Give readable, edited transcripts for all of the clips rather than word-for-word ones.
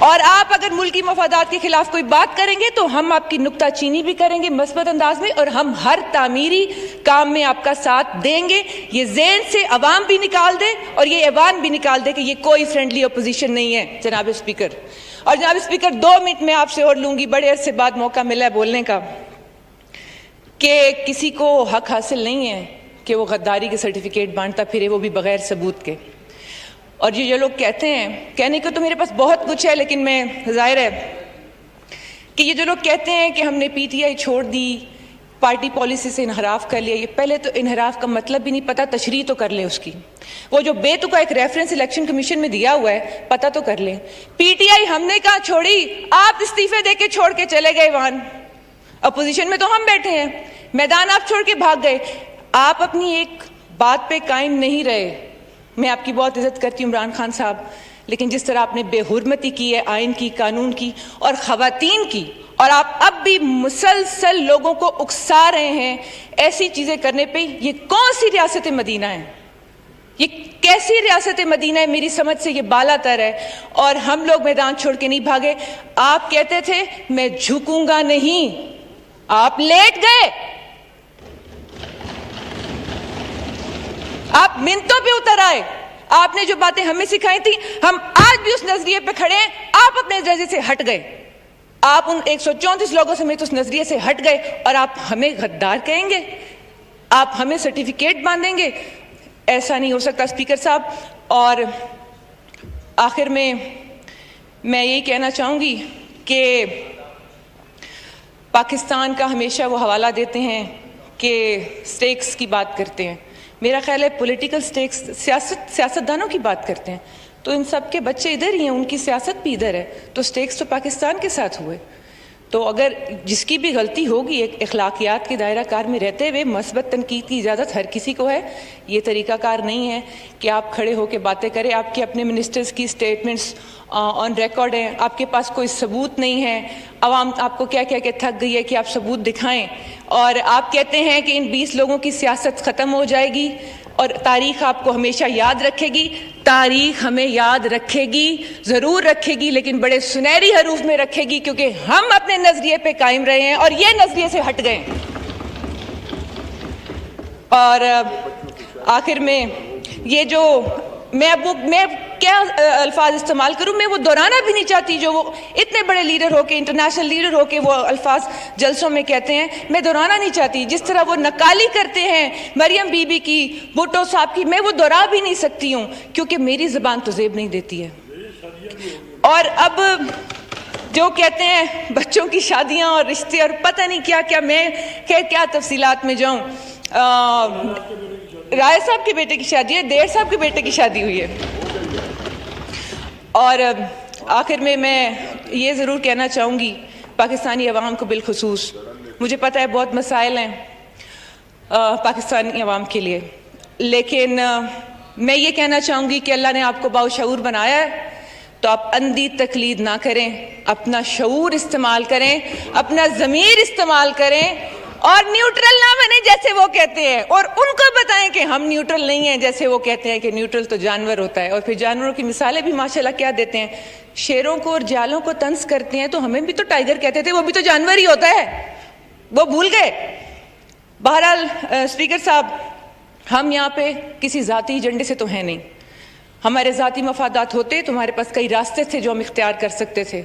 اور آپ اگر ملکی مفادات کے خلاف کوئی بات کریں گے تو ہم آپ کی نکتہ چینی بھی کریں گے مثبت انداز میں، اور ہم ہر تعمیری کام میں آپ کا ساتھ دیں گے۔ یہ ذہن سے عوام بھی نکال دے اور یہ ایوان بھی نکال دے کہ یہ کوئی فرینڈلی اپوزیشن نہیں ہے جناب اسپیکر۔ اور جناب اسپیکر 2 منٹ میں آپ سے اور لوں گی، بڑے عرصے بعد موقع ملا ہے بولنے کا، کہ کسی کو حق حاصل نہیں ہے کہ وہ غداری کے سرٹیفکیٹ بانٹتا پھرے، وہ بھی بغیر ثبوت کے۔ اور یہ جو لوگ کہتے ہیں، کہنے کو تو میرے پاس بہت کچھ ہے، لیکن میں ظاہر ہے کہ یہ جو لوگ کہتے ہیں کہ ہم نے پی ٹی آئی چھوڑ دی، پارٹی پالیسی سے انحراف کر لیا، یہ پہلے تو انحراف کا مطلب بھی نہیں پتہ، تشریح تو کر لیں اس کی۔ وہ جو بے تکا ایک ریفرنس الیکشن کمیشن میں دیا ہوا ہے، پتہ تو کر لیں۔ پی ٹی آئی ہم نے کہاں چھوڑی، آپ استعفے دے کے چھوڑ کے چلے گئے وہاں، اپوزیشن میں تو ہم بیٹھے ہیں، میدان آپ چھوڑ کے بھاگ گئے۔ آپ اپنی ایک بات پہ قائم نہیں رہے۔ میں آپ کی بہت عزت کرتی ہوں عمران خان صاحب، لیکن جس طرح آپ نے بے حرمتی کی ہے آئین کی، قانون کی اور خواتین کی، اور آپ اب بھی مسلسل لوگوں کو اکسا رہے ہیں ایسی چیزیں کرنے پہ، یہ کون سی ریاست مدینہ ہے؟ یہ کیسی ریاست مدینہ ہے؟ میری سمجھ سے یہ بالا تر ہے، اور ہم لوگ میدان چھوڑ کے نہیں بھاگے۔ آپ کہتے تھے میں جھکوں گا نہیں، آپ لیٹ گئے، آپ منتوں پہ اتر آئے۔ آپ نے جو باتیں ہمیں سکھائی تھی، ہم آج بھی اس نظریے پہ کھڑے ہیں، آپ اپنے نظریے سے ہٹ گئے، آپ ان 134 لوگوں سمیت اس نظریے سے ہٹ گئے، اور آپ ہمیں غدار کہیں گے، آپ ہمیں سرٹیفکیٹ باندھیں گے؟ ایسا نہیں ہو سکتا اسپیکر صاحب۔ اور آخر میں یہی کہنا چاہوں گی کہ پاکستان کا ہمیشہ وہ حوالہ دیتے ہیں کہ سٹیکس کی بات کرتے ہیں، میرا خیال ہے پولیٹیکل سٹیکس، سیاستدانوں کی بات کرتے ہیں، تو ان سب کے بچے ادھر ہی ہیں، ان کی سیاست بھی ادھر ہے، تو سٹیکس تو پاکستان کے ساتھ ہوئے۔ تو اگر جس کی بھی غلطی ہوگی ایک اخلاقیات کے دائرہ کار میں رہتے ہوئے، مثبت تنقید کی اجازت ہر کسی کو ہے، یہ طریقہ کار نہیں ہے کہ آپ کھڑے ہو کے باتیں کریں۔ آپ کے اپنے منسٹرز کی سٹیٹمنٹس آن ریکارڈ ہیں، آپ کے پاس کوئی ثبوت نہیں ہے، عوام آپ کو کیا کہہ کے تھک گئی ہے کہ آپ ثبوت دکھائیں، اور آپ کہتے ہیں کہ ان 20 لوگوں کی سیاست ختم ہو جائے گی اور تاریخ آپ کو ہمیشہ یاد رکھے گی۔ تاریخ ہمیں یاد رکھے گی، ضرور رکھے گی، لیکن بڑے سنہری حروف میں رکھے گی، کیونکہ ہم اپنے نظریے پہ قائم رہے ہیں اور یہ نظریے سے ہٹ گئے۔ اور آخر میں یہ جو میں کیا الفاظ استعمال کروں، میں وہ دہرانا بھی نہیں چاہتی جو وہ اتنے بڑے لیڈر ہو کے، انٹرنیشنل لیڈر ہو کے وہ الفاظ جلسوں میں کہتے ہیں، میں دہرانا نہیں چاہتی۔ جس طرح وہ نکالی کرتے ہیں مریم بی بی کی، بھٹو صاحب کی، میں وہ دہرا بھی نہیں سکتی ہوں، کیونکہ میری زبان تو زیب نہیں دیتی ہے۔ اور اب جو کہتے ہیں بچوں کی شادیاں اور رشتے اور پتہ نہیں کیا کیا، میں کیا تفصیلات میں جاؤں۔ رائے صاحب کے بیٹے کی شادی ہے، دیر صاحب کے بیٹے کی شادی ہوئی ہے۔ اور آخر میں یہ ضرور کہنا چاہوں گی پاکستانی عوام کو بالخصوص، مجھے پتہ ہے بہت مسائل ہیں پاکستانی عوام کے لیے، لیکن میں یہ کہنا چاہوں گی کہ اللہ نے آپ کو باشعور بنایا ہے، تو آپ اندھی تقلید نہ کریں، اپنا شعور استعمال کریں، اپنا ضمیر استعمال کریں، اور نیوٹرل نہ بنے جیسے وہ کہتے ہیں، اور ان کو بتائیں کہ ہم نیوٹرل نہیں ہیں جیسے وہ کہتے ہیں کہ نیوٹرل تو جانور ہوتا ہے۔ اور پھر جانوروں کی مثالیں بھی ماشاءاللہ کیا دیتے ہیں، شیروں کو اور جالوں کو طنز کرتے ہیں، تو ہمیں بھی تو ٹائیگر کہتے تھے، وہ بھی تو جانور ہی ہوتا ہے، وہ بھول گئے۔ بہرحال اسپیکر صاحب، ہم یہاں پہ کسی ذاتی ایجنڈے سے تو ہیں نہیں، ہمارے ذاتی مفادات ہوتے تو ہمارے پاس کئی راستے تھے جو ہم اختیار کر سکتے تھے،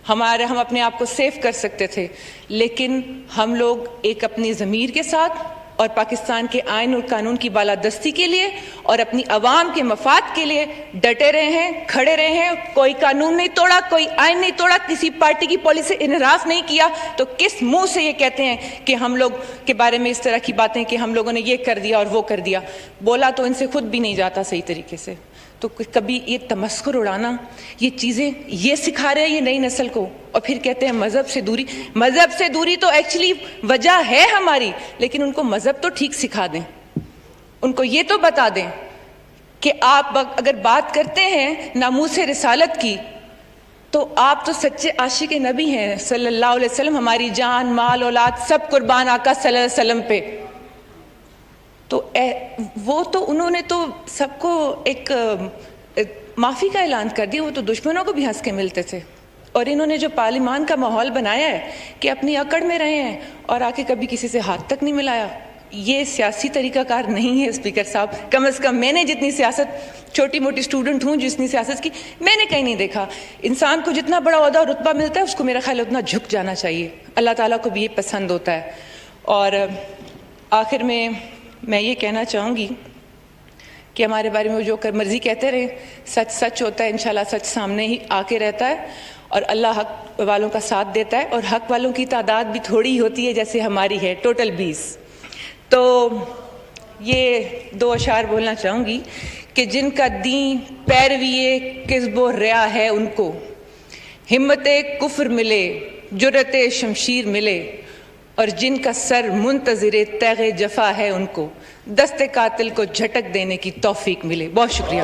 ہم اپنے آپ کو سیف کر سکتے تھے، لیکن ہم لوگ ایک اپنی ضمیر کے ساتھ اور پاکستان کے آئین اور قانون کی بالادستی کے لیے اور اپنی عوام کے مفاد کے لیے ڈٹے رہے ہیں، کھڑے رہے ہیں، کوئی قانون نہیں توڑا، کوئی آئین نہیں توڑا، کسی پارٹی کی پالیسی سے انحراف نہیں کیا، تو کس منہ سے یہ کہتے ہیں کہ ہم لوگ کے بارے میں اس طرح کی باتیں کہ ہم لوگوں نے یہ کر دیا اور وہ کر دیا؟ بولا تو ان سے خود بھی نہیں جاتا صحیح طریقے سے۔ تو کبھی یہ تمسخر اڑانا، یہ چیزیں یہ سکھا رہے ہیں یہ نئی نسل کو، اور پھر کہتے ہیں مذہب سے دوری۔ مذہب سے دوری تو ایکچولی وجہ ہے ہماری، لیکن ان کو مذہب تو ٹھیک سکھا دیں، ان کو یہ تو بتا دیں کہ آپ اگر بات کرتے ہیں ناموس رسالت کی، تو آپ تو سچے عاشق نبی ہیں صلی اللہ علیہ وسلم، ہماری جان، مال، اولاد سب قربان آقا صلی اللہ علیہ وسلم پہ۔ تو وہ تو انہوں نے تو سب کو ایک معافی کا اعلان کر دیا، وہ تو دشمنوں کو بھی ہنس کے ملتے تھے۔ اور انہوں نے جو پارلیمان کا ماحول بنایا ہے کہ اپنی اکڑ میں رہے ہیں اور آ کے کبھی کسی سے ہاتھ تک نہیں ملایا، یہ سیاسی طریقہ کار نہیں ہے اسپیکر صاحب. کم از کم میں نے جتنی سیاست، چھوٹی موٹی اسٹوڈنٹ ہوں جتنی سیاست کی، میں نے کہیں نہیں دیکھا. انسان کو جتنا بڑا عہدہ اور رتبہ ملتا ہے اس کو میرا خیال ہے اتنا جھک جانا چاہیے. اللہ تعالیٰ کو بھی یہ پسند ہوتا ہے. اور آخر میں یہ کہنا چاہوں گی کہ ہمارے بارے میں جو مرضی کہتے رہے، سچ سچ ہوتا ہے، انشاءاللہ سچ سامنے ہی آ کے رہتا ہے اور اللہ حق والوں کا ساتھ دیتا ہے. اور حق والوں کی تعداد بھی تھوڑی ہی ہوتی ہے جیسے ہماری ہے، ٹوٹل 20. تو یہ 2 اشعار بولنا چاہوں گی کہ جن کا دین پیروی کذب و ریا ہے ان کو ہمت کفر ملے، جرت شمشیر ملے، اور جن کا سر منتظر تیغ جفا ہے ان کو دست قاتل کو جھٹک دینے کی توفیق ملے. بہت شکریہ.